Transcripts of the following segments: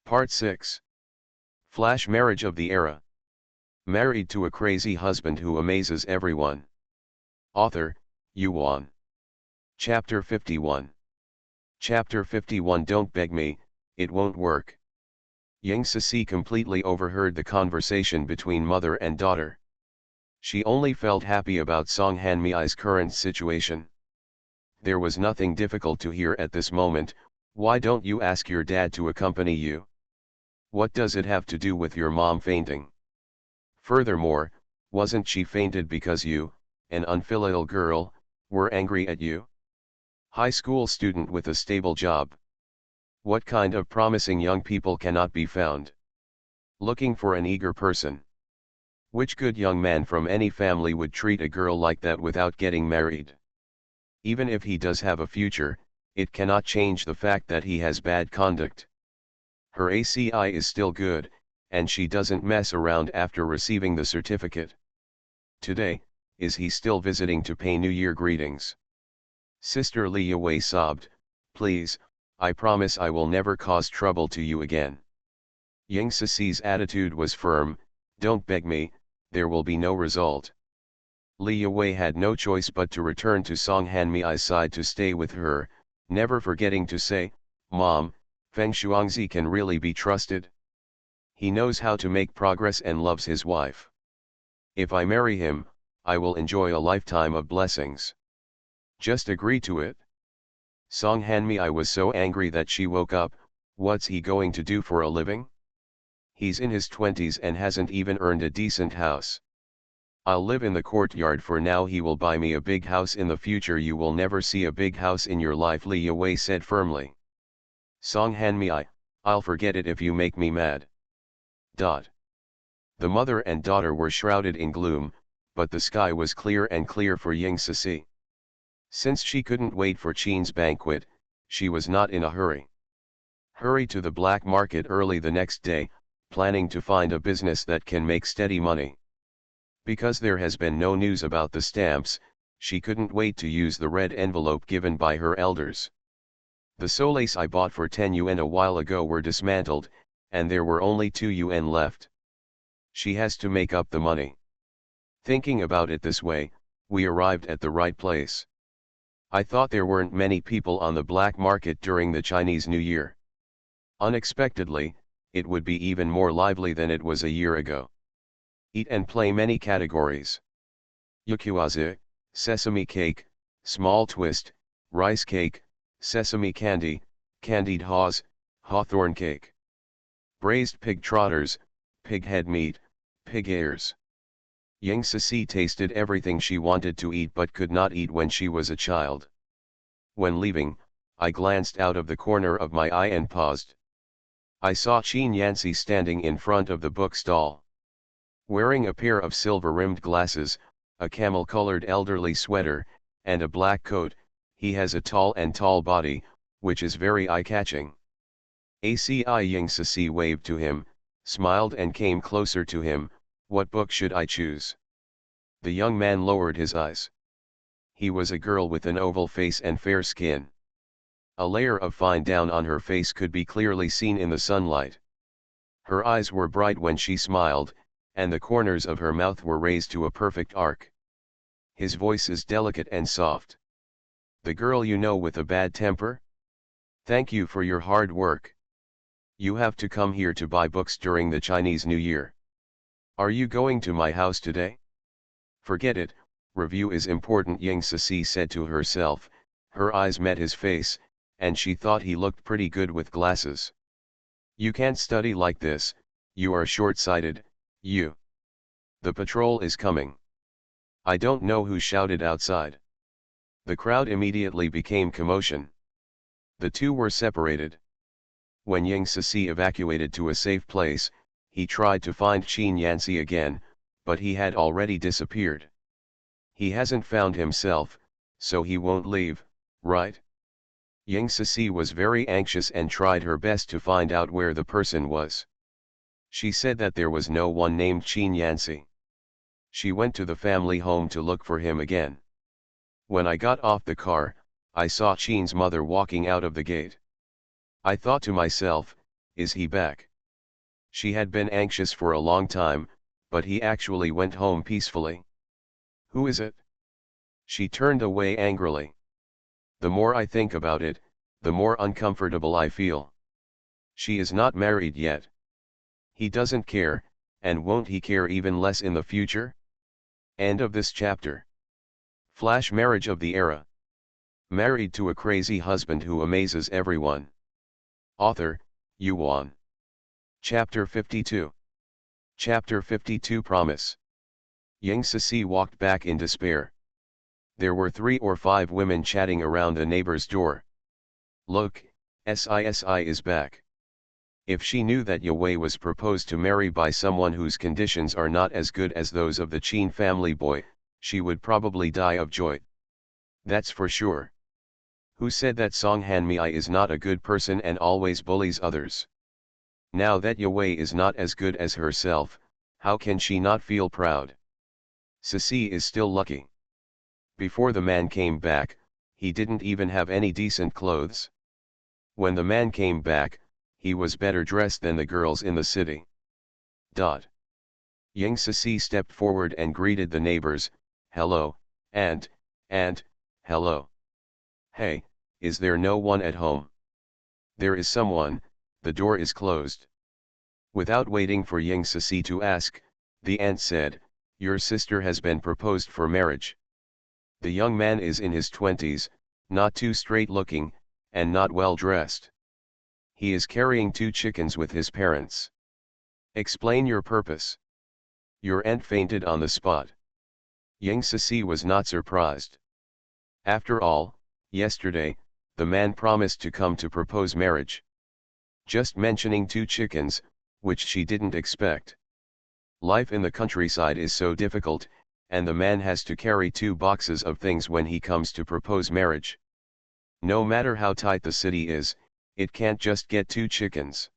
Part 6. Flash marriage of the era. Married to a crazy husband who amazes everyone. Author, Yuan. Chapter 51. Chapter 51. Don't beg me, it won't work. Yang Cixi completely overheard the conversation between mother and daughter. She only felt happy about Song Hanmei's current situation. There was nothing difficult to hear at this moment. Why don't you ask your dad to accompany you? What does it have to do with your mom fainting? Furthermore, wasn't she fainted because you, an unfilial girl, were angry at you? High school student with a stable job. What kind of promising young people cannot be found? Looking for an eager person. Which good young man from any family would treat a girl like that without getting married? Even if he does have a future, it cannot change the fact that he has bad conduct. Her ACI is still good, and she doesn't mess around after receiving the certificate. Today, is he still visiting to pay New Year greetings? Sister Li Yue sobbed, "Please, I promise I will never cause trouble to you again." Yang Cixi's attitude was firm, "Don't beg me, there will be no result." Li Yue had no choice but to return to Song Hanmei's side to stay with her, never forgetting to say, "Mom, Feng Shuangzi can really be trusted? He knows how to make progress and loves his wife. If I marry him, I will enjoy a lifetime of blessings. Just agree to it." Song Hanmei was so angry that she woke up. What's he going to do for a living? He's in his 20s and hasn't even earned a decent house. I'll live in the courtyard for now. He will buy me a big house in the future. You will never see a big house in your life, Li Yue said firmly. Song Hanmei, I'll forget it if you make me mad. The mother and daughter were shrouded in gloom, but the sky was clear and clear for Yang Cixi. Since she couldn't wait for Qin's banquet, she was not in a hurry. Hurry to the black market early the next day, planning to find a business that can make steady money. Because there has been no news about the stamps, she couldn't wait to use the red envelope given by her elders. The solace I bought for 10 yuan a while ago were dismantled, and there were only 2 yuan left. She has to make up the money. Thinking about it this way, we arrived at the right place. I thought there weren't many people on the black market during the Chinese New Year. Unexpectedly, it would be even more lively than it was a year ago. Eat and play many categories. Yakuazi, sesame cake, small twist, rice cake, sesame candy, candied haws, hawthorn cake. Braised pig trotters, pig head meat, pig ears. Yang Cixi tasted everything she wanted to eat but could not eat when she was a child. When leaving, I glanced out of the corner of my eye and paused. I saw Qin Yanci standing in front of the book stall. Wearing a pair of silver-rimmed glasses, a camel-colored elderly sweater, and a black coat, he has a tall body, which is very eye-catching. ACI Yang Cixi waved to him, smiled and came closer to him. "What book should I choose?" The young man lowered his eyes. He was a girl with an oval face and fair skin. A layer of fine down on her face could be clearly seen in the sunlight. Her eyes were bright when she smiled, and the corners of her mouth were raised to a perfect arc. His voice is delicate and soft. "The girl you know with a bad temper? Thank you for your hard work. You have to come here to buy books during the Chinese New Year. Are you going to my house today?" "Forget it, review is important," Yang Cixi said to herself. Her eyes met his face, and she thought he looked pretty good with glasses. "You can't study like this, you are short-sighted, you. The patrol is coming." I don't know who shouted outside. The crowd immediately became commotion. The two were separated. When Yang Cixi evacuated to a safe place, he tried to find Qin Yanci again, but he had already disappeared. He hasn't found himself, so he won't leave, right? Yang Cixi was very anxious and tried her best to find out where the person was. She said that there was no one named Qin Yanci. She went to the family home to look for him again. When I got off the car, I saw Qin's mother walking out of the gate. I thought to myself, Is he back? She had been anxious for a long time, but he actually went home peacefully. Who is it? She turned away angrily. The more I think about it, the more uncomfortable I feel. She is not married yet. He doesn't care, and won't he care even less in the future? End of this chapter. Flash marriage of the era. Married to a crazy husband who amazes everyone. Author, Yuan. Chapter 52. Chapter 52 Promise. Yang Cixi walked back in despair. There were 3 or 5 women chatting around a neighbor's door. Look, Sci-fi is back. If she knew that Yue was proposed to marry by someone whose conditions are not as good as those of the Qin family boy, she would probably die of joy. That's for sure. Who said that Song Hanmei is not a good person and always bullies others? Now that Yue is not as good as herself, how can she not feel proud? Cixi is still lucky. Before the man came back, he didn't even have any decent clothes. When the man came back, he was better dressed than the girls in the city. Yang Cixi stepped forward and greeted the neighbors, hello, and, hello. Hey, is there no one at home? There is someone, the door is closed. Without waiting for Yang Cixi to ask, the aunt said, your sister has been proposed for marriage. The young man is in his 20s, not too straight looking, and not well dressed. He is carrying 2 chickens with his parents. Explain your purpose. Your aunt fainted on the spot. Yang Cixi was not surprised. After all, yesterday, the man promised to come to propose marriage. Just mentioning 2 chickens, which she didn't expect. Life in the countryside is so difficult, and the man has to carry 2 boxes of things when he comes to propose marriage. No matter how tight the city is, it can't just get 2 chickens.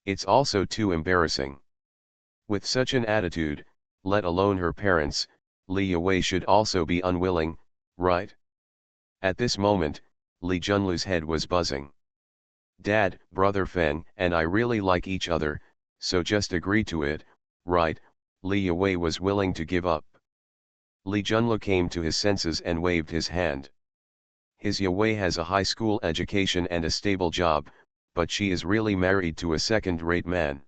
It's also too embarrassing. With such an attitude, let alone her parents, Li Yue should also be unwilling, right? At this moment, Li Junlu's head was buzzing. Dad, Brother Feng and I really like each other, so just agree to it, right? Li Yue was willing to give up. Li Junlu came to his senses and waved his hand. His Yue has a high school education and a stable job, but she is really married to a second-rate man.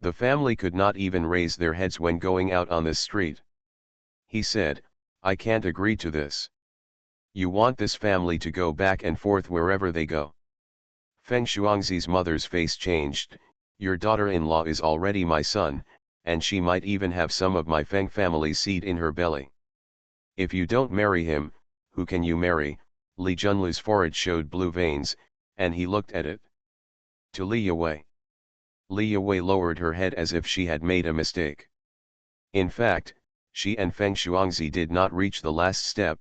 The family could not even raise their heads when going out on this street. He said, I can't agree to this. You want this family to go back and forth wherever they go. Feng Shuangzi's mother's face changed. Your daughter-in-law is already my son, and she might even have some of my Feng family's seed in her belly. If you don't marry him, who can you marry? Li Junlu's forehead showed blue veins, and he looked at it. To Li Yue. Li Yue lowered her head as if she had made a mistake. In fact, she and Feng Shuangzi did not reach the last step.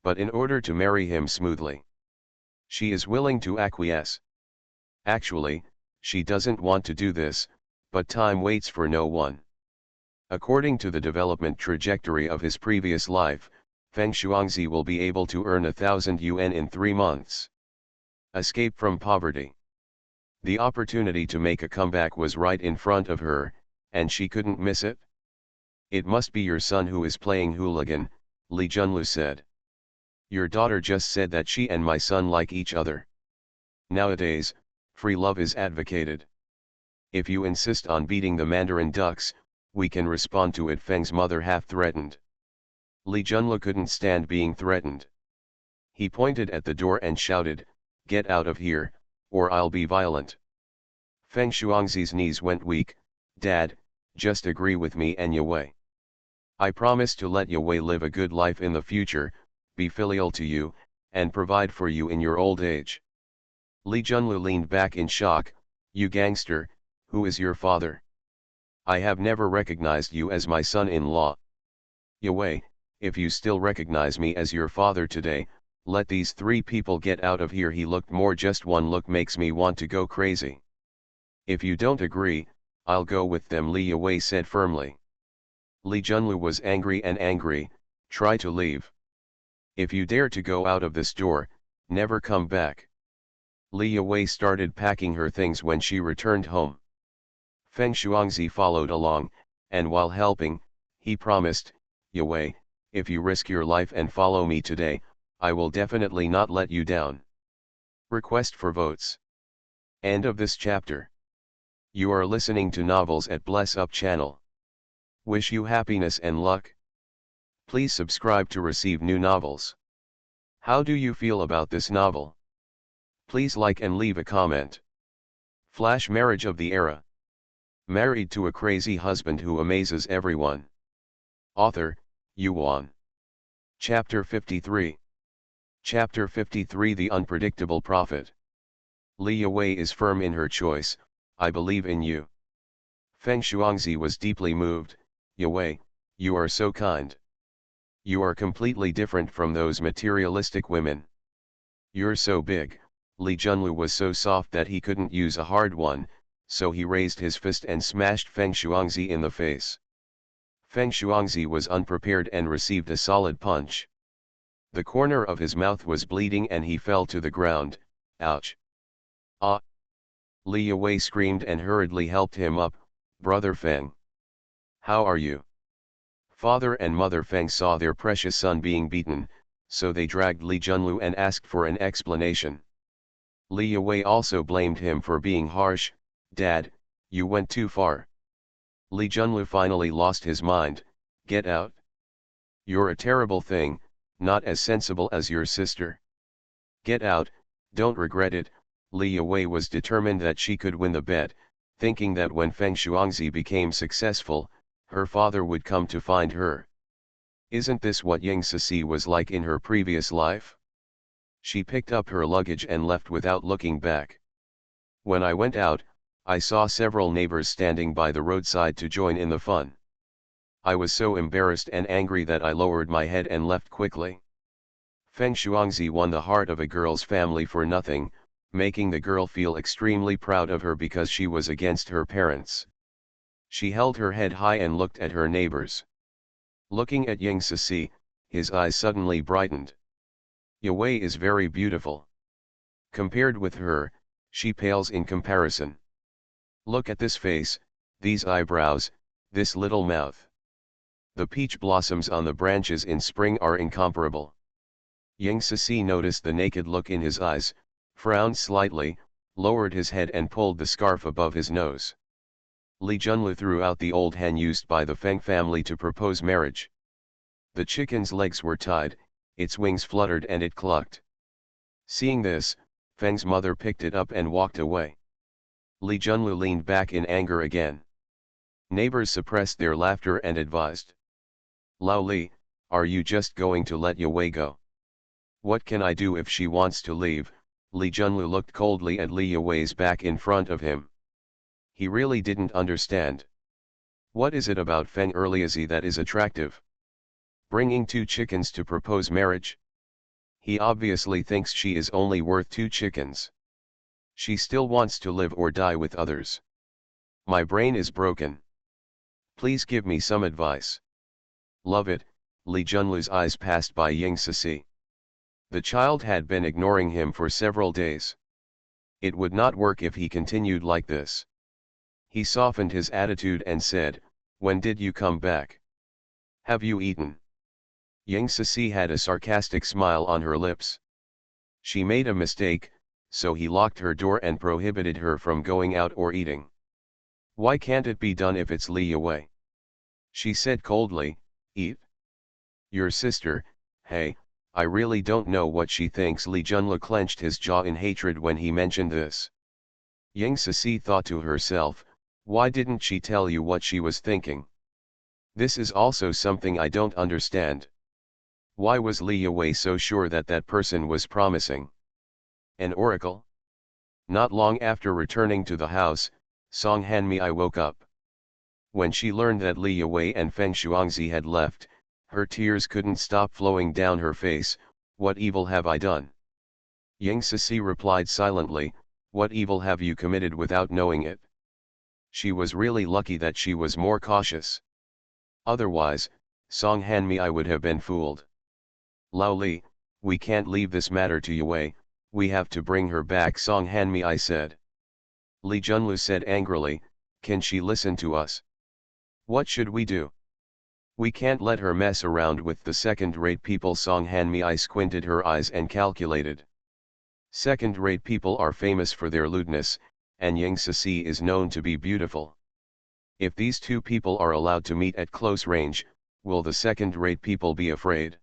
But in order to marry him smoothly, she is willing to acquiesce. Actually, she doesn't want to do this, but time waits for no one. According to the development trajectory of his previous life, Feng Shuangzi will be able to earn 1,000 yuan in 3 months. Escape from poverty. The opportunity to make a comeback was right in front of her, and she couldn't miss it. It must be your son who is playing hooligan, Li Junlu said. Your daughter just said that she and my son like each other. Nowadays, free love is advocated. If you insist on beating the Mandarin ducks, we can respond to it, Feng's mother half threatened. Li Junlu couldn't stand being threatened. He pointed at the door and shouted, get out of here, or I'll be violent. Feng Shuangzi's knees went weak. Dad, just agree with me and Yue. I promise to let Yue live a good life in the future, be filial to you, and provide for you in your old age. Li Junlu leaned back in shock. You gangster, who is your father? I have never recognized you as my son-in-law. Yue, if you still recognize me as your father today, let these 3 people get out of here. He looked more, just one look makes me want to go crazy. If you don't agree, I'll go with them, Li Yue said firmly. Li Junlu was angry, try to leave. If you dare to go out of this door, never come back. Li Wei started packing her things when she returned home. Feng Shuangzi followed along, and while helping, he promised, Wei, if you risk your life and follow me today, I will definitely not let you down. Request for votes. End of this chapter. You are listening to Novels at Bless Up channel. Wish you happiness and luck. Please subscribe to receive new novels. How do you feel about this novel? Please like and leave a comment. Flash marriage of the era. Married to a crazy husband who amazes everyone. Author, Yuan. Chapter 53. Chapter 53 The Unpredictable Prophet. Li Wei is firm in her choice, I believe in you. Feng Shuangzi was deeply moved, Wei, you are so kind. You are completely different from those materialistic women. You're so big. Li Junlu was so soft that he couldn't use a hard one, so he raised his fist and smashed Feng Shuangzi in the face. Feng Shuangzi was unprepared and received a solid punch. The corner of his mouth was bleeding and he fell to the ground. Ouch! Ah! Li Wei screamed and hurriedly helped him up. Brother Feng. How are you? Father and Mother Feng saw their precious son being beaten, so they dragged Li Junlu and asked for an explanation. Li Wei also blamed him for being harsh. Dad, you went too far. Li Junlu finally lost his mind. Get out. You're a terrible thing, not as sensible as your sister. Get out, don't regret it. Li Wei was determined that she could win the bet, thinking that when Feng Shuangzi became successful, her father would come to find her. Isn't this what Ying Sisi was like in her previous life? She picked up her luggage and left without looking back. When I went out, I saw several neighbors standing by the roadside to join in the fun. I was so embarrassed and angry that I lowered my head and left quickly. Feng Shuangzi won the heart of a girl's family for nothing, making the girl feel extremely proud of her because she was against her parents. She held her head high and looked at her neighbors. Looking at Ying Sisi, his eyes suddenly brightened. Wei is very beautiful. Compared with her, she pales in comparison. Look at this face, these eyebrows, this little mouth. The peach blossoms on the branches in spring are incomparable. Ying Sisi noticed the naked look in his eyes, frowned slightly, lowered his head and pulled the scarf above his nose. Li Junlu threw out the old hen used by the Feng family to propose marriage. The chicken's legs were tied, its wings fluttered and it clucked. Seeing this, Feng's mother picked it up and walked away. Li Junlu leaned back in anger again. Neighbors suppressed their laughter and advised. Lao Li, are you just going to let Wei go? What can I do if she wants to leave? Li Junlu looked coldly at Li Wei's back in front of him. He really didn't understand. What is it about Feng Erliazi that is attractive? Bringing 2 chickens to propose marriage? He obviously thinks she is only worth 2 chickens. She still wants to live or die with others. My brain is broken. Please give me some advice. Love it. Li Junlu's eyes passed by Ying Sisi. The child had been ignoring him for several days. It would not work if he continued like this. He softened his attitude and said, when did you come back? Have you eaten? Ying Sisi had a sarcastic smile on her lips. She made a mistake, so he locked her door and prohibited her from going out or eating. Why can't it be done if it's Li Wei? She said coldly, eat. Your sister, hey, I really don't know what she thinks. Li Junlu clenched his jaw in hatred when he mentioned this. Ying Sisi thought to herself, why didn't she tell you what she was thinking? This is also something I don't understand. Why was Li Wei so sure that that person was promising? An oracle? Not long after returning to the house, Song Hanmei woke up. When she learned that Li Wei and Feng Shuangzi had left, her tears couldn't stop flowing down her face. What evil have I done? Ying Sisi replied silently, what evil have you committed without knowing it? She was really lucky that she was more cautious. Otherwise, Song Hanmei would have been fooled. Lao Li, we can't leave this matter to Wei. We have to bring her back, Song Hanmi, I said. Li Junlu said angrily, can she listen to us? What should we do? We can't let her mess around with the second-rate people. Song Hanmi, I squinted her eyes and calculated. Second-rate people are famous for their lewdness, and Ying Sisi is known to be beautiful. If these two people are allowed to meet at close range, will the second-rate people be afraid?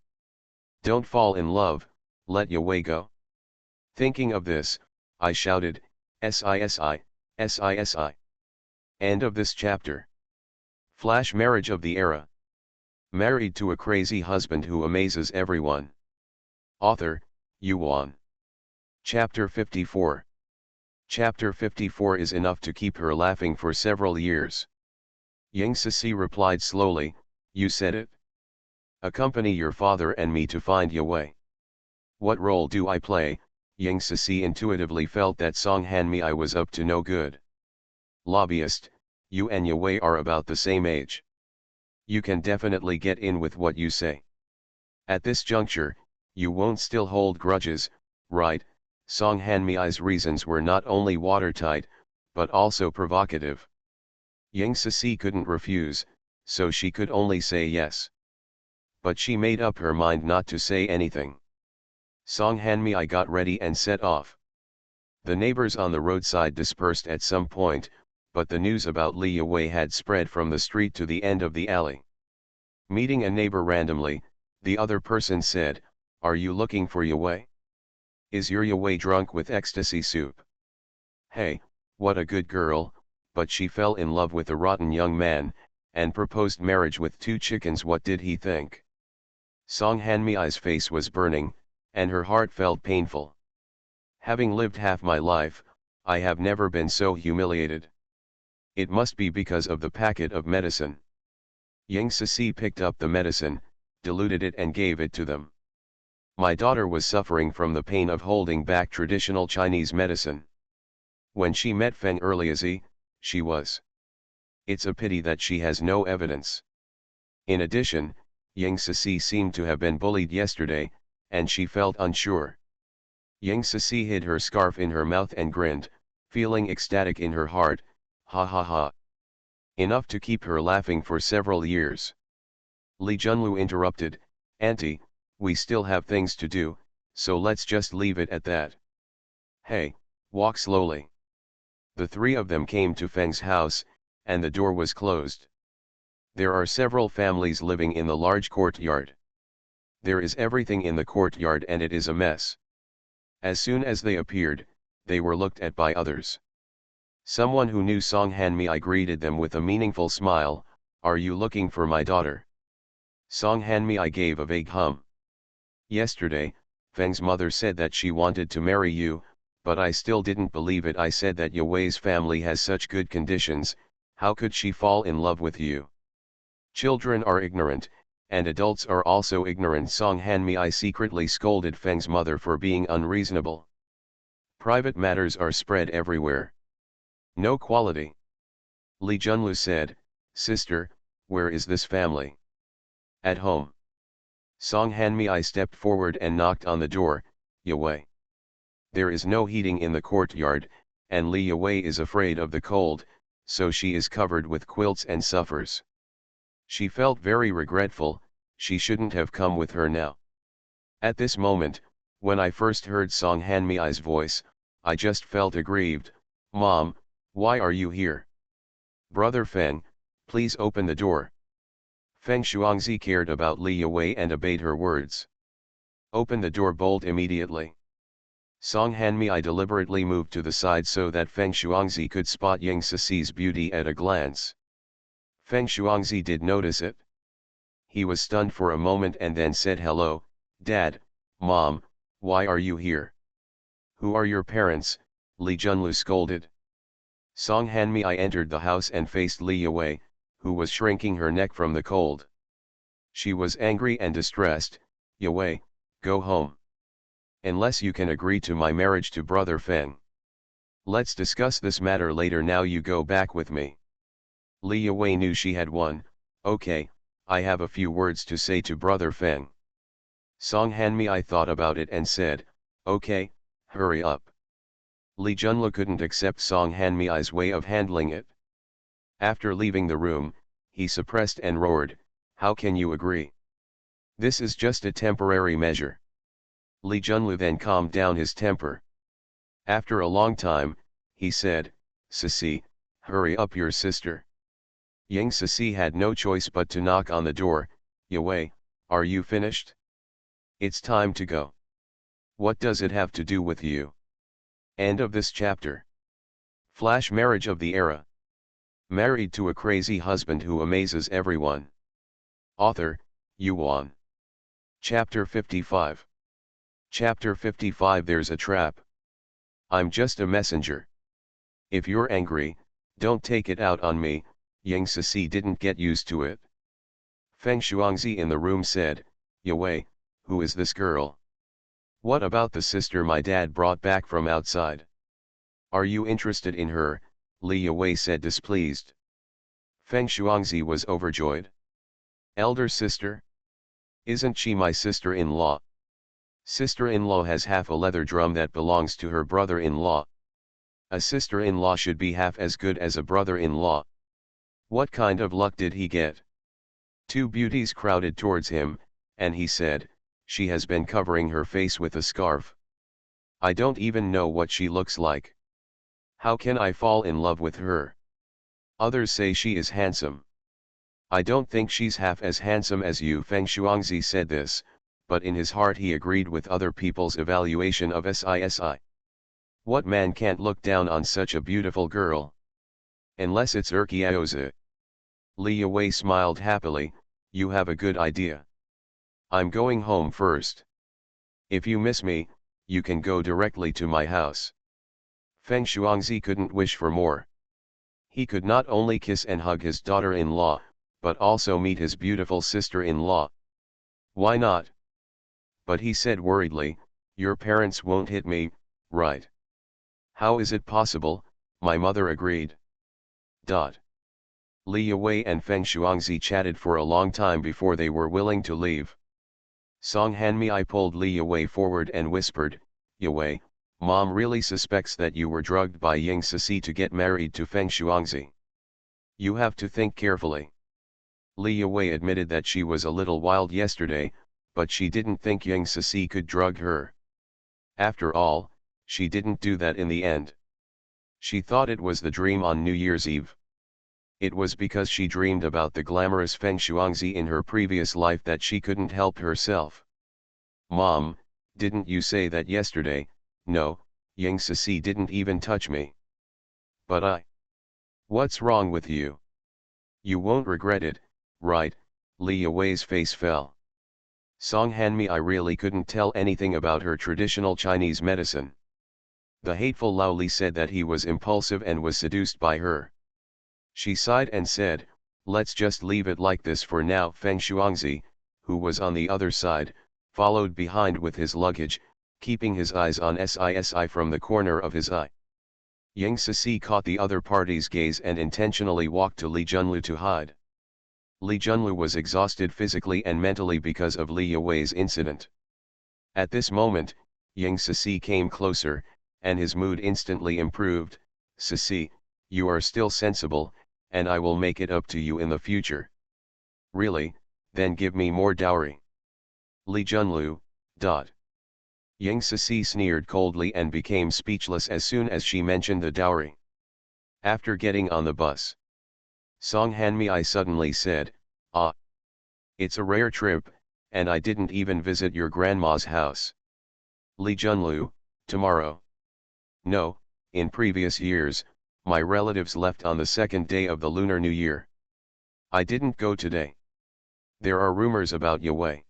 Don't fall in love, let Yue go. Thinking of this, I shouted, "Sisi, Sisi." End of this chapter. Flash marriage of the era. Married to a crazy husband who amazes everyone. Author, Yuan. Chapter 54. Chapter 54 is enough to keep her laughing for several years. Ying Sisi replied slowly, you said it. Accompany your father and me to find Yue. What role do I play? Ying Sisi intuitively felt that Song Hanmi was up to no good. Lobbyist, you and Yue are about the same age. You can definitely get in with what you say. At this juncture, you won't still hold grudges, right? Song Hanmi's reasons were not only watertight, but also provocative. Ying Sisi couldn't refuse, so she could only say yes. But she made up her mind not to say anything. Song Hanmi got ready and set off. The neighbors on the roadside dispersed at some point, but the news about Li Yue had spread from the street to the end of the alley. Meeting a neighbor randomly, the other person said, are you looking for Yue? Is your Yue drunk with ecstasy soup? Hey, what a good girl, but she fell in love with a rotten young man, and proposed marriage with 2 chickens. What did he think? Song Hanmi's face was burning, and her heart felt painful. Having lived half my life, I have never been so humiliated. It must be because of the packet of medicine. Ying Sisi picked up the medicine, diluted it and gave it to them. My daughter was suffering from the pain of holding back traditional Chinese medicine. When she met Feng earlier, she was. It's a pity that she has no evidence. In addition, Ying Sisi seemed to have been bullied yesterday, and she felt unsure. Ying Sisi hid her scarf in her mouth and grinned, feeling ecstatic in her heart, ha ha ha. Enough to keep her laughing for several years. Li Junlu interrupted, Auntie, we still have things to do, so let's just leave it at that. Hey, walk slowly. The 3 of them came to Feng's house, and the door was closed. There are several families living in the large courtyard. There is everything in the courtyard and it is a mess. As soon as they appeared, they were looked at by others. Someone who knew Song Hanmi greeted them with a meaningful smile, are you looking for my daughter? Song Hanmi gave a vague hum. Yesterday, Feng's mother said that she wanted to marry you, but I still didn't believe it. I said that Yue's family has such good conditions, how could she fall in love with you? Children are ignorant, and adults are also ignorant. Song Hanmi secretly scolded Feng's mother for being unreasonable. Private matters are spread everywhere. No quality. Li Junlu said, sister, where is this family? At home. Song Hanmi stepped forward and knocked on the door, Yue. There is no heating in the courtyard, and Li Yue is afraid of the cold, so she is covered with quilts and suffers. She felt very regretful, she shouldn't have come with her now. At this moment, when I first heard Song Hanmi's voice, I just felt aggrieved. Mom, why are you here? Brother Feng, please open the door. Feng Shuangzi cared about Li Yue and obeyed her words. Open the door bolt immediately. Song Hanmi deliberately moved to the side so that Feng Shuangzi could spot Ying Sisi's beauty at a glance. Feng Shuangzi did notice it. He was stunned for a moment and then said, hello, Dad, Mom, why are you here? Who are your parents? Li Junlu scolded. Song Hanmi entered the house and faced Li Yue, who was shrinking her neck from the cold. She was angry and distressed. Yue, go home. Unless you can agree to my marriage to Brother Feng. Let's discuss this matter later. Now you go back with me. Li Yue knew she had won. Okay, I have a few words to say to Brother Feng. Song Hanmi thought about it and said, okay, hurry up. Lee Junlu couldn't accept Song Hanmi's way of handling it. After leaving the room, he suppressed and roared, how can you agree? This is just a temporary measure. Lee Junlu then calmed down his temper. After a long time, he said, Sisi, hurry up your sister. Yang Sisi had no choice but to knock on the door. Yewei, are you finished? It's time to go. What does it have to do with you? End of this chapter. Flash marriage of the era. Married to a crazy husband who amazes everyone. Author, Yuan. Chapter 55. Chapter 55. There's a trap. I'm just a messenger. If you're angry, don't take it out on me. Yang Sisi didn't get used to it. Feng Shuangzi in the room said, Yewei, who is this girl? What about the sister my dad brought back from outside? Are you interested in her? Li Yewei said displeased. Feng Shuangzi was overjoyed. Elder sister? Isn't she my sister-in-law? Sister-in-law has half a leather drum that belongs to her brother-in-law. A sister-in-law should be half as good as a brother-in-law. What kind of luck did he get? Two beauties crowded towards him, and he said, she has been covering her face with a scarf. I don't even know what she looks like. How can I fall in love with her? Others say she is handsome. I don't think she's half as handsome as you. Feng Shuangzi said this, but in his heart he agreed with other people's evaluation of Sisi. What man can't look down on such a beautiful girl? Unless it's Erkiaozi. Li Yewei smiled happily, you have a good idea. I'm going home first. If you miss me, you can go directly to my house. Feng Shuangzi couldn't wish for more. He could not only kiss and hug his daughter-in-law, but also meet his beautiful sister-in-law. Why not? But he said worriedly, your parents won't hit me, right? How is it possible? My mother agreed. Li Yewei and Feng Shuangzi chatted for a long time before they were willing to leave. Song Hanmi pulled Li Yewei forward and whispered, Yewei, Mom really suspects that you were drugged by Yang Sisi to get married to Feng Shuangzi. You have to think carefully. Li Yewei admitted that she was a little wild yesterday, but she didn't think Yang Sisi could drug her. After all, she didn't do that in the end. She thought it was the dream on New Year's Eve. It was because she dreamed about the glamorous Feng Shuangzi in her previous life that she couldn't help herself. Mom, didn't you say that yesterday? No, Yang Sisi didn't even touch me. But I. What's wrong with you? You won't regret it, right? Li Yewei's face fell. Song Hanmi really couldn't tell anything about her traditional Chinese medicine. The hateful Lao Li said that he was impulsive and was seduced by her. She sighed and said, let's just leave it like this for now. Feng Shuangzi, who was on the other side, followed behind with his luggage, keeping his eyes on Sisi from the corner of his eye. Yang Sisi caught the other party's gaze and intentionally walked to Li Junlu to hide. Li Junlu was exhausted physically and mentally because of Li Yewei's incident. At this moment, Yang Sisi came closer, and his mood instantly improved. Sisi, you are still sensible, and I will make it up to you in the future. Really? Then give me more dowry. Li Junlu. Yang Sisi sneered coldly and became speechless as soon as she mentioned the dowry. After getting on the bus, Song Hanmi suddenly said, ah. It's a rare trip, and I didn't even visit your grandma's house. Li Junlu, tomorrow. No, in previous years, my relatives left on the second day of the Lunar New Year. I didn't go today. There are rumors about Yewei.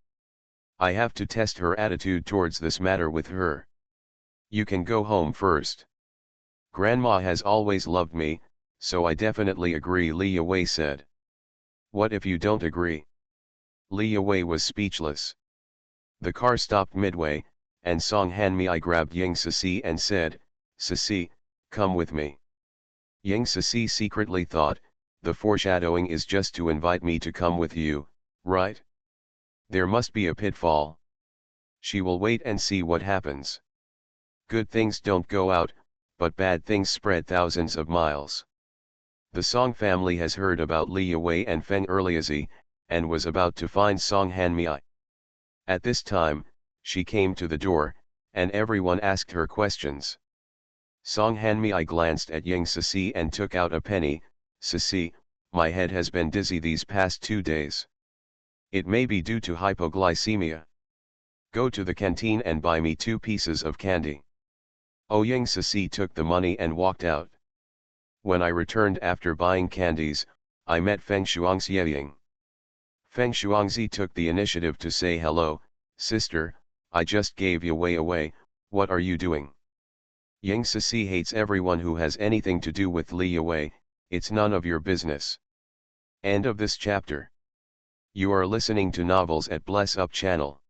I have to test her attitude towards this matter with her. You can go home first. Grandma has always loved me, so I definitely agree, Li Yewei said. What if you don't agree? Li Yewei was speechless. The car stopped midway, and Song Hanmi grabbed Yang Sisi and said, Sisi, come with me. Yang Sisi secretly thought, the foreshadowing is just to invite me to come with you, right? There must be a pitfall. She will wait and see what happens. Good things don't go out, but bad things spread thousands of miles. The Song family has heard about Li Yue and Feng Erliazi, and was about to find Song Hanmei. At this time, she came to the door, and everyone asked her questions. Song Hanmei glanced at Yang Sisi and took out a penny. Sisi, my head has been dizzy these past 2 days. It may be due to hypoglycemia. Go to the canteen and buy me 2 pieces of candy. Yang Sisi took the money and walked out. When I returned after buying candies, I met Feng Shuangxiying. Feng Shuangzi took the initiative to say hello, sister, I just gave Yue away, what are you doing? Yang Sisi hates everyone who has anything to do with Li Yue, it's none of your business. End of this chapter. You are listening to Novels at Bless Up channel.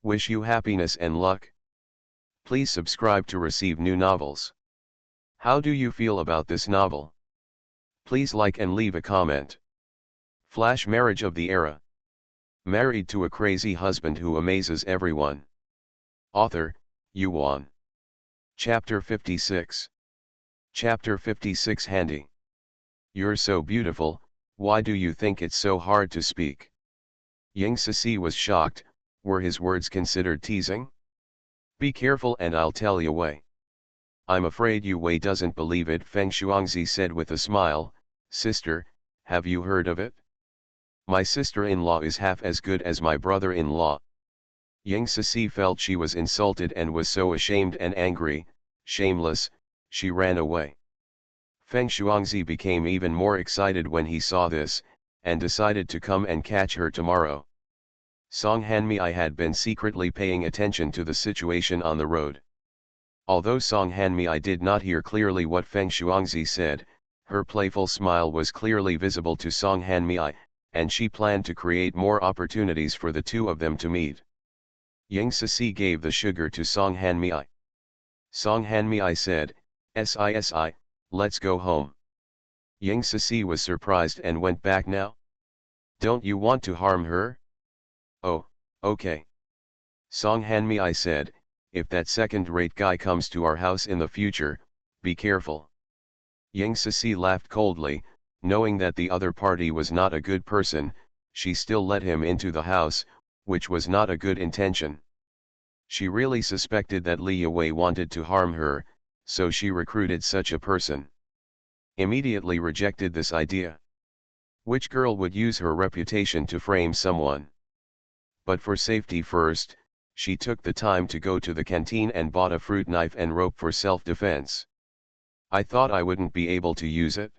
Wish you happiness and luck. Please subscribe to receive new novels. How do you feel about this novel? Please like and leave a comment. Flash marriage of the era. Married to a crazy husband who amazes everyone. Author, Yuan. Chapter 56. Chapter 56 Handy. You're so beautiful, why do you think it's so hard to speak? Yang Sisi was shocked, were his words considered teasing? Be careful and I'll tell Yue. I'm afraid Yue doesn't believe it, Feng Shuangzi said with a smile. Sister, have you heard of it? My sister-in-law is half as good as my brother-in-law. Yang Sisi felt she was insulted and was so ashamed and angry, shameless, she ran away. Feng Shuangzi became even more excited when he saw this, and decided to come and catch her tomorrow. Song Hanmei had been secretly paying attention to the situation on the road. Although Song Hanmei did not hear clearly what Feng Shuangzi said, her playful smile was clearly visible to Song Hanmei, and she planned to create more opportunities for the two of them to meet. Yang Sisi gave the sugar to Song Hanmei. Song Hanmei said, "Si, let's go home." Yang Sisi was surprised and went back now. Don't you want to harm her? Oh, okay. Song Hanmei said, if that second-rate guy comes to our house in the future, be careful. Yang Sisi laughed coldly, knowing that the other party was not a good person, she still let him into the house, which was not a good intention. She really suspected that Li Yue wanted to harm her, so she recruited such a person. Immediately rejected this idea. Which girl would use her reputation to frame someone? But for safety first, she took the time to go to the canteen and bought a fruit knife and rope for self-defense. I thought I wouldn't be able to use it.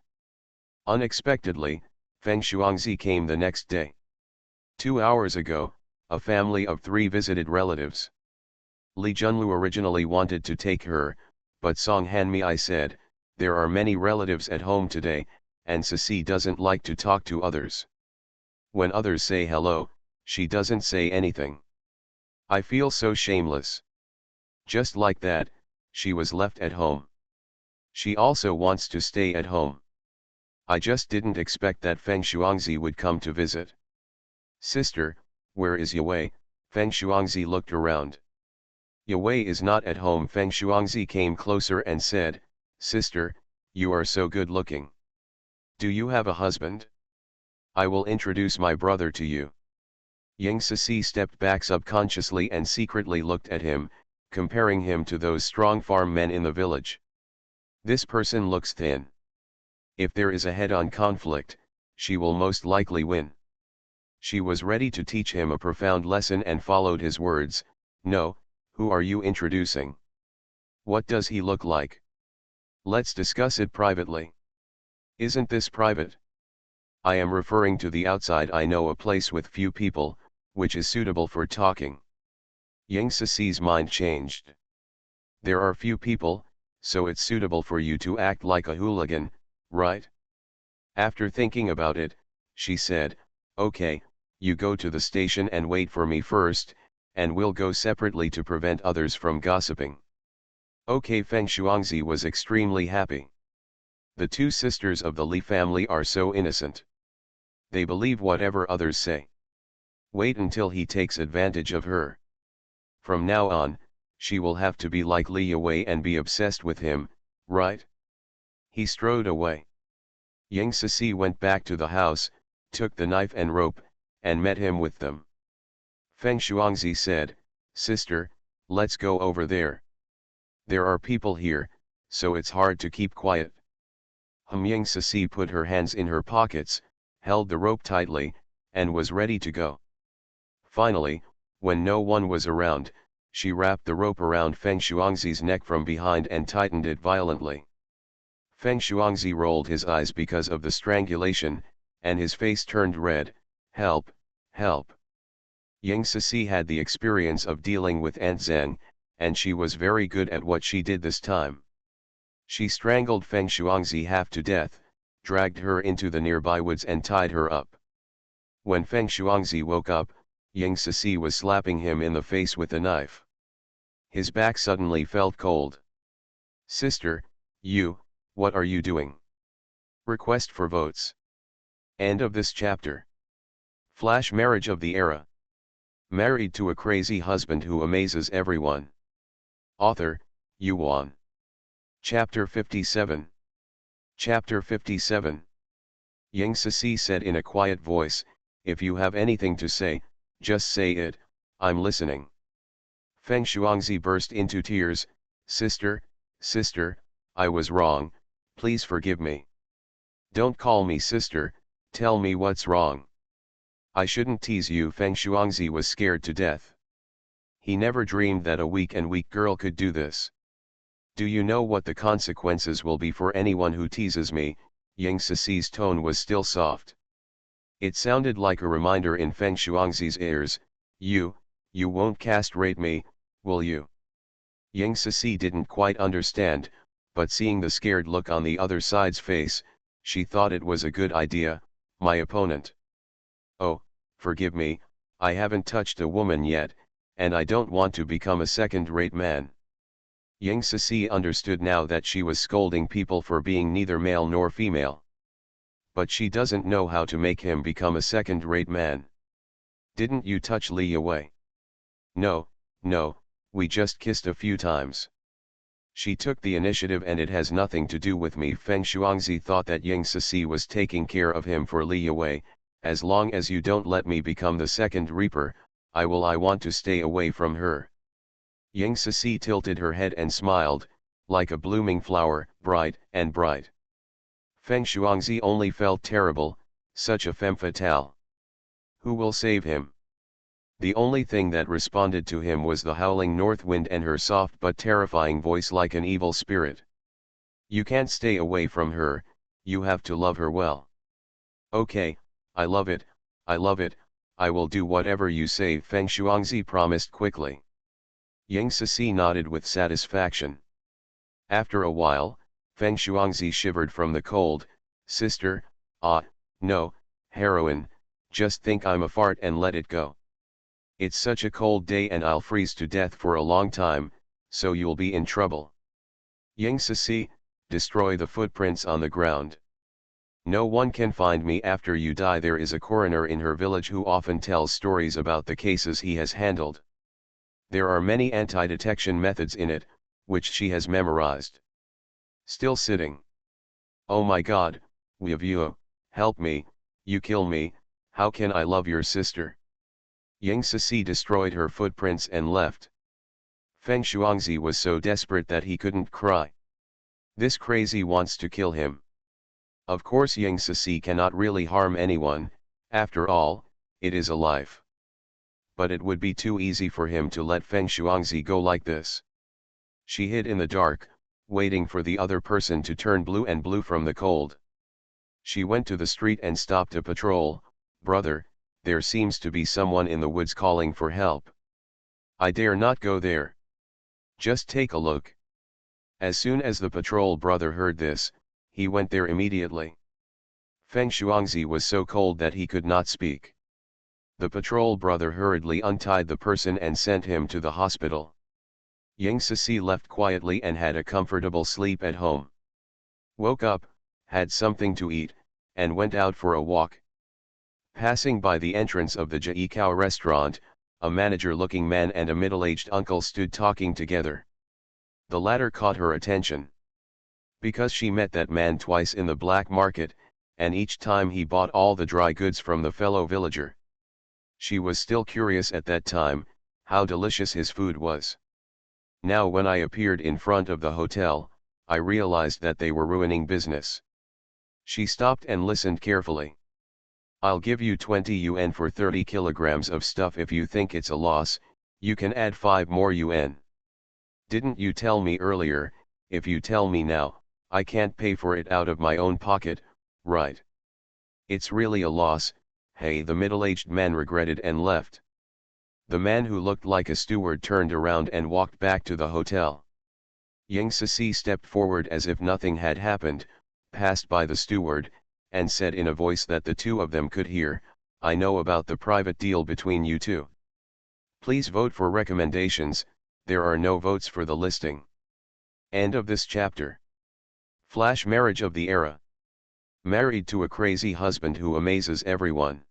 Unexpectedly, Feng Shuangzi came the next day. 2 hours ago, a family of 3 visited relatives. Li Junlu originally wanted to take her, but Song Hanmei said, there are many relatives at home today, and Sisi doesn't like to talk to others. When others say hello, she doesn't say anything. I feel so shameless. Just like that, she was left at home. She also wants to stay at home. I just didn't expect that Feng Shuangzi would come to visit. Sister, where is Yue? Feng Shuangzi looked around. Yue is not at home. Feng Shuangzi came closer and said, Sister, you are so good looking. Do you have a husband? I will introduce my brother to you. Yang Sisi stepped back subconsciously and secretly looked at him, comparing him to those strong farm men in the village. This person looks thin. If there is a head-on conflict, she will most likely win. She was ready to teach him a profound lesson and followed his words. No, who are you introducing? What does he look like? Let's discuss it privately. Isn't this private? I am referring to the outside. I know a place with few people, which is suitable for talking. Yang Sisi's mind changed. There are few people, so it's suitable for you to act like a hooligan, right? After thinking about it, she said, okay, you go to the station and wait for me first, and we'll go separately to prevent others from gossiping. Okay. Feng Shuangzi was extremely happy. The 2 sisters of the Li family are so innocent. They believe whatever others say. Wait until he takes advantage of her. From now on, She will have to be like Li Wei and be obsessed with him, right? He strode away. Yang Sisi went back to the house, took the knife and rope, and met him with them. Feng Shuangzi said, "Sister, let's go over there. There are people here, so it's hard to keep quiet." Yang Sisi put her hands in her pockets, held the rope tightly, and was ready to go. Finally, when no one was around, she wrapped the rope around Feng Shuangzi's neck from behind and tightened it violently. Feng Shuangzi rolled his eyes because of the strangulation, and his face turned red. "Help, help." Yang Sisi had the experience of dealing with Aunt Zheng, and she was very good at what she did this time. She strangled Feng Shuangzi half to death, dragged her into the nearby woods and tied her up. When Feng Shuangzi woke up, Yang Sisi was slapping him in the face with a knife. His back suddenly felt cold. "Sister, what are you doing?" Request for votes. End of this chapter. Flash marriage of the era. Married to a crazy husband who amazes everyone. Author, Yuan. Chapter 57. Chapter 57. Yang Sisi said in a quiet voice, "If you have anything to say, just say it, I'm listening." Feng Shuangzi burst into tears. Sister, I was wrong, please forgive me. Don't call me sister, tell me what's wrong. I shouldn't tease you." Feng Shuangzi was scared to death. He never dreamed that a weak girl could do this. "Do you know what the consequences will be for anyone who teases me?" Yang Sisi's tone was still soft. It sounded like a reminder in Feng Shuangzi's ears. You won't castrate me, will you?" Yang Sisi didn't quite understand, but seeing the scared look on the other side's face, she thought it was a good idea. "My opponent. Oh, forgive me, I haven't touched a woman yet, and I don't want to become a second-rate man." Yang Sisi understood now that she was scolding people for being neither male nor female. But she doesn't know how to make him become a second-rate man. "Didn't you touch Li Wei?" No, we just kissed a few times." "She took the initiative and it has nothing to do with me." Feng Shuangzi thought that Yang Sisi was taking care of him for Li Wei. "As long as you don't let me become the second reaper, I want to stay away from her." Yang Sisi tilted her head and smiled, like a blooming flower, bright and bright. Feng Shuangzi only felt terrible, such a femme fatale. Who will save him? The only thing that responded to him was the howling north wind and her soft but terrifying voice like an evil spirit. "You can't stay away from her, you have to love her well." "Okay, I love it, I will do whatever you say," Feng Shuangzi promised quickly. Yang Sisi nodded with satisfaction. After a while, Feng Shuangzi shivered from the cold. "Sister, no, heroine, just think I'm a fart and let it go. It's such a cold day and I'll freeze to death for a long time, so you'll be in trouble." Yang Sisi, destroy the footprints on the ground. "No one can find me after you die." There is a coroner in her village who often tells stories about the cases he has handled. There are many anti-detection methods in it, which she has memorized. Still sitting. "Oh my God, Weevu, help me, you kill me, how can I love your sister?" Yang Sisi destroyed her footprints and left. Feng Shuangzi was so desperate that he couldn't cry. This crazy wants to kill him. Of course Yang Sisi cannot really harm anyone, after all, it is a life. But it would be too easy for him to let Feng Shuangzi go like this. She hid in the dark, waiting for the other person to turn blue and blue from the cold. She went to the street and stopped a patrol. "Brother, there seems to be someone in the woods calling for help." "I dare not go there. Just take a look." As soon as the patrol brother heard this, he went there immediately. Feng Shuangzi was so cold that he could not speak. The patrol brother hurriedly untied the person and sent him to the hospital. Yang Sisi left quietly and had a comfortable sleep at home. Woke up, had something to eat, and went out for a walk. Passing by the entrance of the Jiikao restaurant, a manager-looking man and a middle-aged uncle stood talking together. The latter caught her attention because she met that man twice in the black market, and each time he bought all the dry goods from the fellow villager. She was still curious at that time, how delicious his food was. Now when I appeared in front of the hotel, I realized that they were ruining business. She stopped and listened carefully. I'll give you 20 yuan for 30 kilograms of stuff. If you think it's a loss, you can add 5 more yuan. Didn't you tell me earlier? If you tell me now, I can't pay for it out of my own pocket, right? It's really a loss. Hey, the middle-aged man regretted and left. The man who looked like a steward turned around and walked back to the hotel. Yang Cixi stepped forward as if nothing had happened, passed by the steward, and said in a voice that the two of them could hear, I know about the private deal between you two. Please vote for recommendations. There are no votes for the listing. End of this chapter. Flash marriage of the era. Married to a crazy husband who amazes everyone.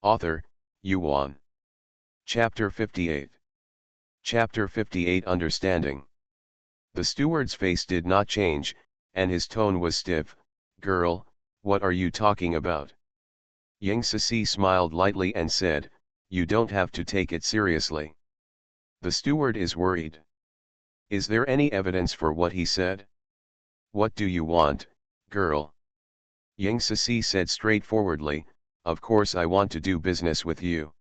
Author, Yuan. Chapter 58. Chapter 58 Understanding. The steward's face did not change, and his tone was stiff. Girl, what are you talking about? Yang Cixi smiled lightly and said, you don't have to take it seriously. The steward is worried. Is there any evidence for what he said? What do you want, girl? Yang Cixi said straightforwardly, of course I want to do business with you.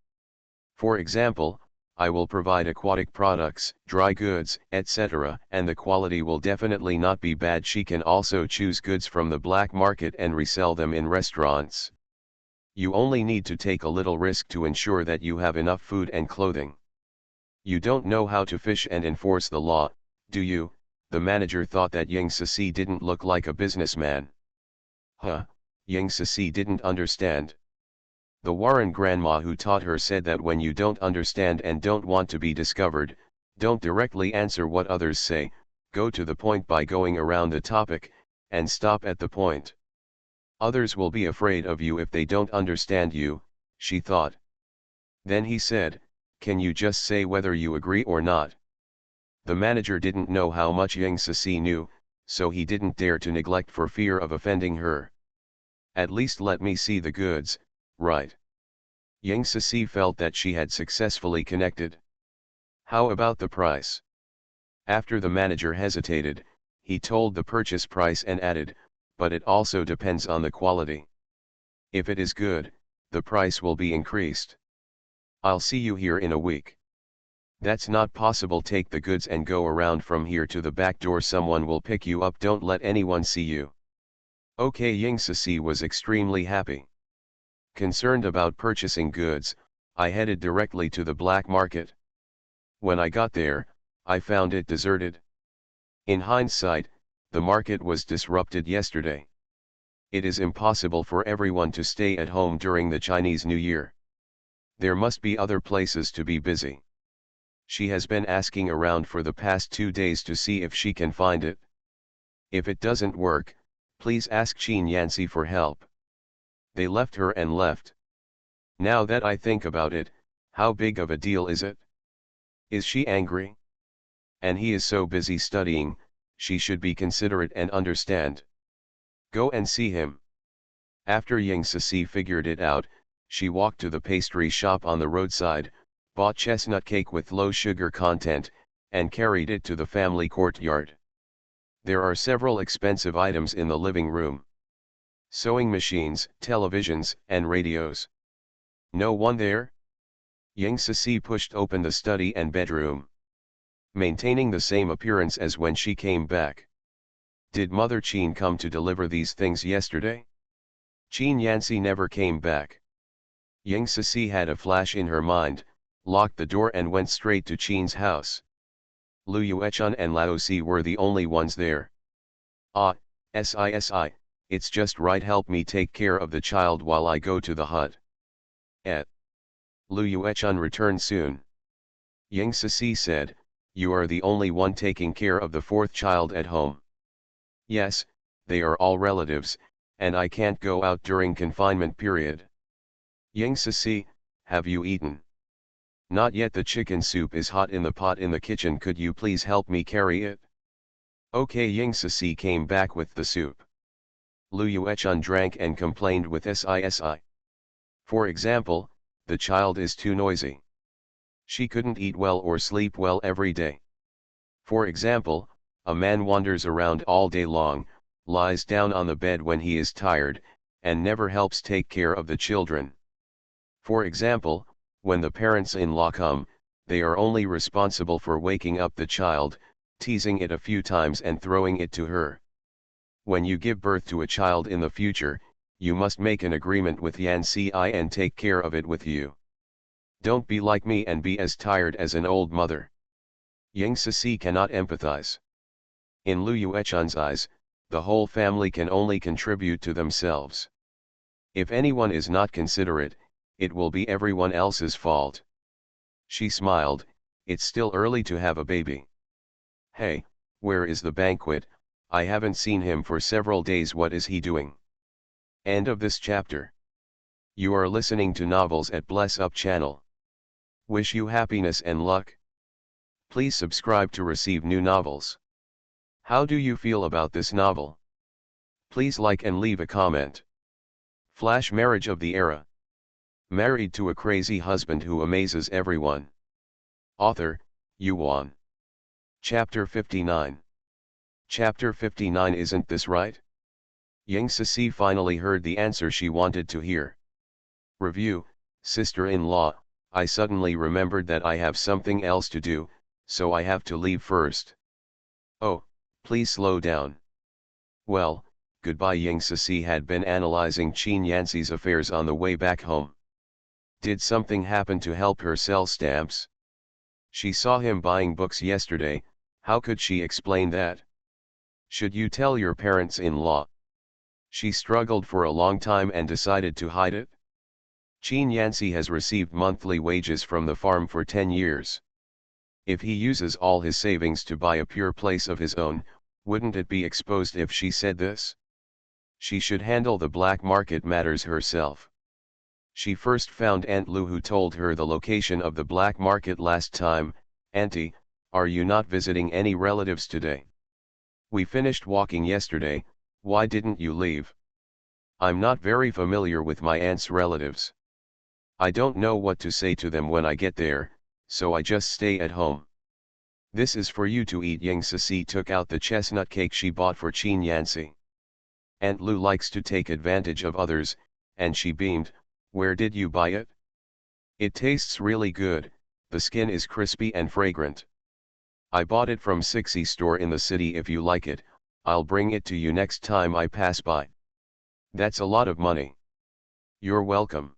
For example, I will provide aquatic products, dry goods, etc., and the quality will definitely not be bad. She can also choose goods from the black market and resell them in restaurants. You only need to take a little risk to ensure that you have enough food and clothing. You don't know how to fish and enforce the law, do you? The manager thought that Yang Cixi didn't look like a businessman. Huh, Yang Cixi didn't understand. The Warren grandma who taught her said that when you don't understand and don't want to be discovered, don't directly answer what others say, go to the point by going around the topic, and stop at the point. Others will be afraid of you if they don't understand you, she thought. Then he said, can you just say whether you agree or not? The manager didn't know how much Yang Cixi knew, so he didn't dare to neglect for fear of offending her. At least let me see the goods, right? Yang Cixi felt that she had successfully connected. How about the price? After the manager hesitated, he told the purchase price and added, but it also depends on the quality. If it is good, the price will be increased. I'll see you here in a week. That's not possible. Take the goods and go around from here to the back door. Someone will pick you up. Don't let anyone see you. Okay. Yang Cixi was extremely happy. Concerned about purchasing goods, I headed directly to the black market. When I got there, I found it deserted. In hindsight, the market was disrupted yesterday. It is impossible for everyone to stay at home during the Chinese New Year. There must be other places to be busy. She has been asking around for the past 2 days to see if she can find it. If it doesn't work, please ask Qin Yancy for help. They left her and left. Now that I think about it, how big of a deal is it? Is she angry? And he is so busy studying, she should be considerate and understand. Go and see him. After Yang Cixi figured it out, she walked to the pastry shop on the roadside, bought chestnut cake with low sugar content, and carried it to the family courtyard. There are several expensive items in the living room. Sewing machines, televisions, and radios. No one there? Yang Cixi pushed open the study and bedroom. Maintaining the same appearance as when she came back. Did Mother Qin come to deliver these things yesterday? Qin Yancy never came back. Yang Cixi had a flash in her mind, locked the door and went straight to Qin's house. Lu Yuechun and Lao Si were the only ones there. Ah, Si, it's just right. Help me take care of the child while I go to the hut. Lu Yuechun returned soon. Yang Cixi said, you are the only one taking care of the fourth child at home. Yes, they are all relatives, and I can't go out during confinement period. Yang Cixi, have you eaten? Not yet, the chicken soup is hot in the pot in the kitchen, could you please help me carry it? Okay. Ying Sisi came back with the soup. Lu Yuechun drank and complained with SISI. For example, the child is too noisy. She couldn't eat well or sleep well every day. For example, a man wanders around all day long, lies down on the bed when he is tired, and never helps take care of the children. For example, when the parents-in-law come, they are only responsible for waking up the child, teasing it a few times and throwing it to her. When you give birth to a child in the future, you must make an agreement with Yan Si and take care of it with you. Don't be like me and be as tired as an old mother. Ying Sisi cannot empathize. In Lu Yuechun's eyes, the whole family can only contribute to themselves. If anyone is not considerate, it will be everyone else's fault. She smiled. It's still early to have a baby. Hey, where is the banquet? I haven't seen him for several days. What is he doing? End of this chapter. You are listening to Novels at Bless Up channel. Wish you happiness and luck. Please subscribe to receive new novels. How do you feel about this novel? Please like and leave a comment. Flash marriage of the era. Married to a crazy husband who amazes everyone. Author, Yuan. Chapter 59. Chapter 59. Isn't this right? Ying Sisi finally heard the answer she wanted to hear. Review, sister-in-law, I suddenly remembered that I have something else to do, so I have to leave first. Oh, please slow down. Well, goodbye. Ying Sisi had been analyzing Qin Yanxi's affairs on the way back home. Did something happen to help her sell stamps? She saw him buying books yesterday. How could she explain that? Should you tell your parents-in-law? She struggled for a long time and decided to hide it. Qin Yanxi has received monthly wages from the farm for 10 years. If he uses all his savings to buy a pure place of his own, wouldn't it be exposed if she said this? She should handle the black market matters herself. She first found Aunt Lu, who told her the location of the black market last time. Auntie, are you not visiting any relatives today? We finished walking yesterday, why didn't you leave? I'm not very familiar with my aunt's relatives. I don't know what to say to them when I get there, so I just stay at home. This is for you to eat. Ying Sisi took out the chestnut cake she bought for Qin Yanxi. Aunt Lu likes to take advantage of others, and she beamed. Where did you buy it? It tastes really good, the skin is crispy and fragrant. I bought it from Sixi store in the city. If you like it, I'll bring it to you next time I pass by. That's a lot of money. You're welcome.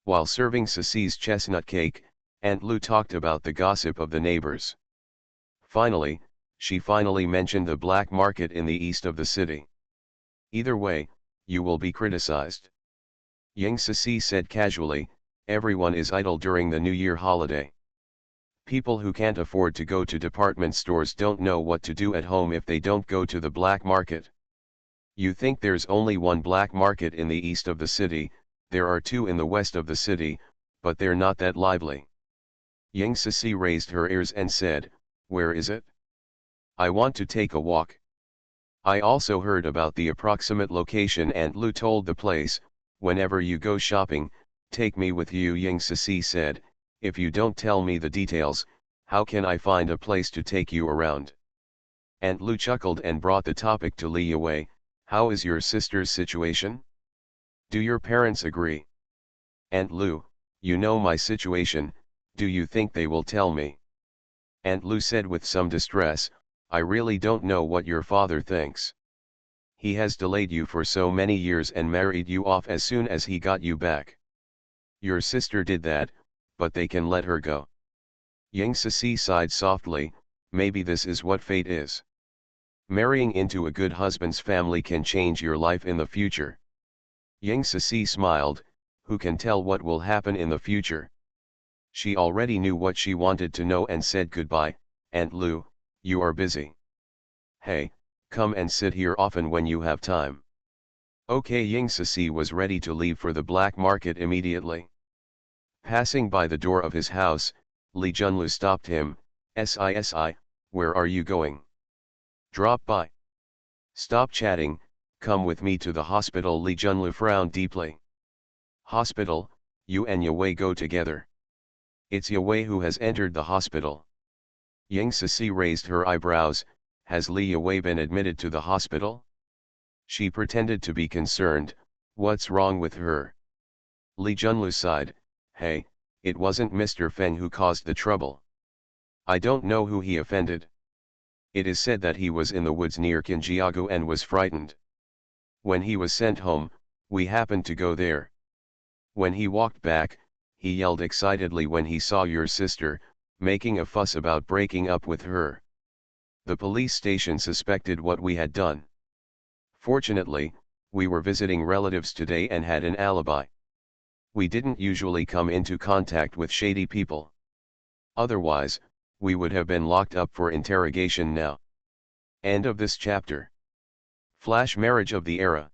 While serving Sisi's chestnut cake, Aunt Lu talked about the gossip of the neighbors. Finally, she mentioned the black market in the east of the city. Either way, you will be criticized. Ying Sisi said casually, everyone is idle during the New Year holiday. People who can't afford to go to department stores don't know what to do at home if they don't go to the black market. You think there's only one black market in the east of the city, there are two in the west of the city, but they're not that lively. Ying Sisi raised her ears and said, where is it? I want to take a walk. I also heard about the approximate location. Aunt Lu told the place, whenever you go shopping, take me with you. Ying Sisi said, if you don't tell me the details, how can I find a place to take you around? Aunt Lu chuckled and brought the topic to Li Yue. How is your sister's situation? Do your parents agree? Aunt Lu, you know my situation, do you think they will tell me? Aunt Lu said with some distress, I really don't know what your father thinks. He has delayed you for so many years and married you off as soon as he got you back. Your sister did that, but they can let her go. Ying Sisi sighed softly, maybe this is what fate is. Marrying into a good husband's family can change your life in the future. Ying Sisi smiled, who can tell what will happen in the future? She already knew what she wanted to know and said goodbye. Aunt Lu, you are busy. Hey, come and sit here often when you have time. Okay. Ying Sisi was ready to leave for the black market immediately. Passing by the door of his house, Li Junlu stopped him. "Si, where are you going? Drop by. Stop chatting, come with me to the hospital." Li Junlu frowned deeply. "Hospital? You and Yue go together. It's Yue who has entered the hospital." Ying Sisi raised her eyebrows. "Has Li Yue been admitted to the hospital?" She pretended to be concerned. "What's wrong with her?" Li Junlu sighed. "Hey, it wasn't Mr. Feng who caused the trouble. I don't know who he offended. It is said that he was in the woods near Kinjiagu and was frightened. When he was sent home, we happened to go there. When he walked back, he yelled excitedly when he saw your sister, making a fuss about breaking up with her. The police station suspected what we had done. Fortunately, we were visiting relatives today and had an alibi. We didn't usually come into contact with shady people. Otherwise, we would have been locked up for interrogation now." End of this chapter. Flash marriage of the era.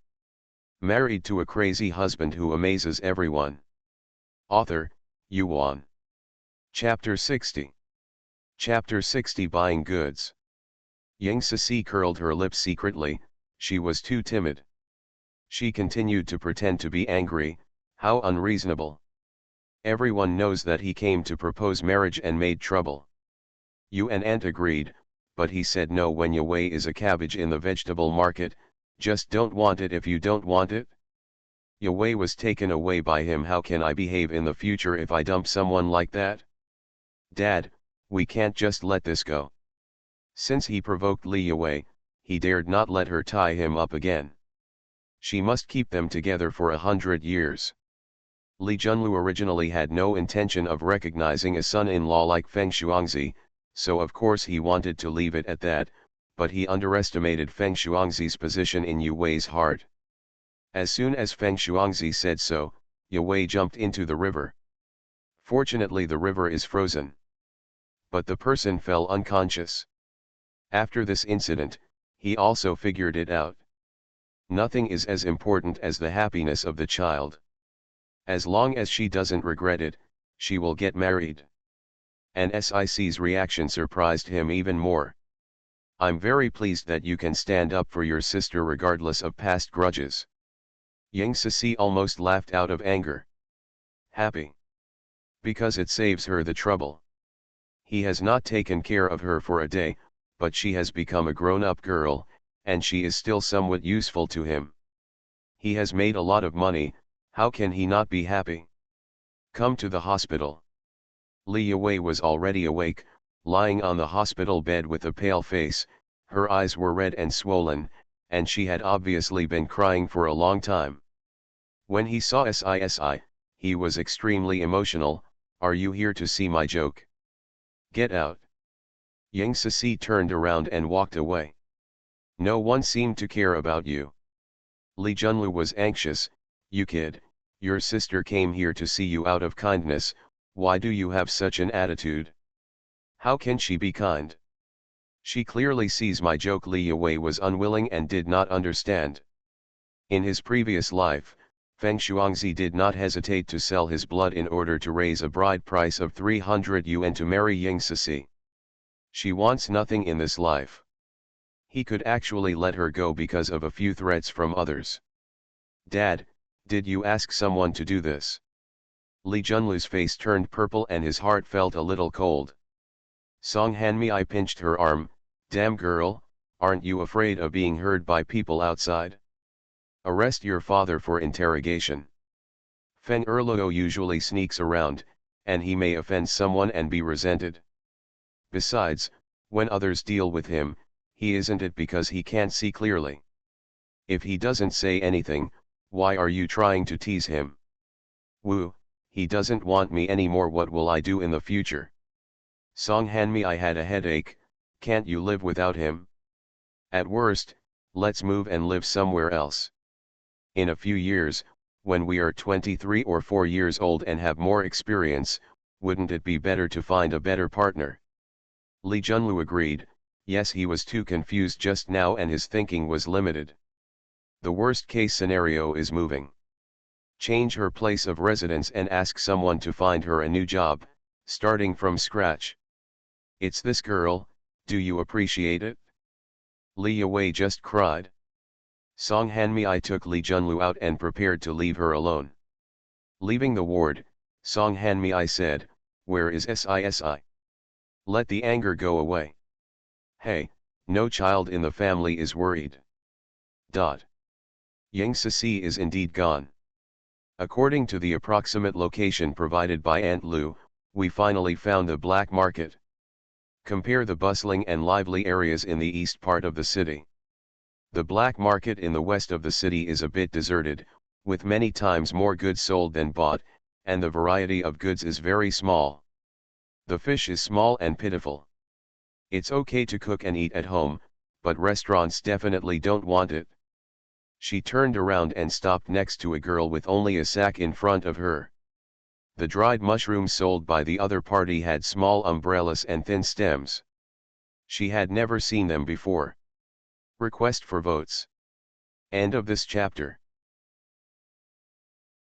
Married to a crazy husband who amazes everyone. Author, Yuan. Chapter 60. Chapter 60 Buying Goods. Ying Sisi curled her lips secretly. She was too timid. She continued to pretend to be angry. How unreasonable. Everyone knows that he came to propose marriage and made trouble. Yuan Ant agreed, but he said no when Yue is a cabbage in the vegetable market. Just don't want it if you don't want it. Yue was taken away by him. How can I behave in the future if I dump someone like that? Dad, we can't just let this go. Since he provoked Li Yue, he dared not let her tie him up again. She must keep them together for 100 years. Li Junlu originally had no intention of recognizing a son-in-law like Feng Shuangzi, so of course he wanted to leave it at that, but he underestimated Feng Shuangzi's position in Yue's heart. As soon as Feng Shuangzi said so, Yue jumped into the river. Fortunately the river is frozen. But the person fell unconscious. After this incident, he also figured it out. Nothing is as important as the happiness of the child. As long as she doesn't regret it, she will get married. And Sic's reaction surprised him even more. I'm very pleased that you can stand up for your sister regardless of past grudges. Ying Sisi almost laughed out of anger. Happy. Because it saves her the trouble. He has not taken care of her for a day, but she has become a grown-up girl, and she is still somewhat useful to him. He has made a lot of money, how can he not be happy? Come to the hospital. Li Yue was already awake, lying on the hospital bed with a pale face. Her eyes were red and swollen, and she had obviously been crying for a long time. When he saw Sci, he was extremely emotional. Are you here to see my joke? Get out. Ying Sisi turned around and walked away. No one seemed to care about you. Li Junlu was anxious. You kid, your sister came here to see you out of kindness. Why do you have such an attitude? How can she be kind? She clearly sees my joke. Li Yue was unwilling and did not understand. In his previous life, Feng Shuangzi did not hesitate to sell his blood in order to raise a bride price of 300 yuan to marry Ying Sisi. She wants nothing in this life. He could actually let her go because of a few threats from others. Dad, did you ask someone to do this? Li Junlu's face turned purple and his heart felt a little cold. Song Hanmei pinched her arm. Damn girl, aren't you afraid of being heard by people outside? Arrest your father for interrogation. Feng Erluo usually sneaks around, and he may offend someone and be resented. Besides, when others deal with him, he isn't it because he can't see clearly. If he doesn't say anything, why are you trying to tease him? Woo, he doesn't want me anymore. What will I do in the future? Song Hanmei, I had a headache. Can't you live without him? At worst, let's move and live somewhere else. In a few years, when we are 23 or 4 years old and have more experience, wouldn't it be better to find a better partner? Li Junlu agreed. Yes, he was too confused just now and his thinking was limited. The worst case scenario is moving. Change her place of residence and ask someone to find her a new job, starting from scratch. It's this girl, do you appreciate it? Lee Wei just cried. Song Hanmi took Lee Junlu out and prepared to leave her alone. Leaving the ward, Song Hanmi said, "Where is SISI? Let the anger go away. Hey, no child in the family is worried. Yang Sisi is indeed gone. According to the approximate location provided by Aunt Lu, we finally found the black market. Compare the bustling and lively areas in the east part of the city. The black market in the west of the city is a bit deserted, with many times more goods sold than bought, and the variety of goods is very small. The fish is small and pitiful. It's okay to cook and eat at home, but restaurants definitely don't want it." She turned around and stopped next to a girl with only a sack in front of her. The dried mushrooms sold by the other party had small umbrellas and thin stems. She had never seen them before. Request for votes. End of this chapter.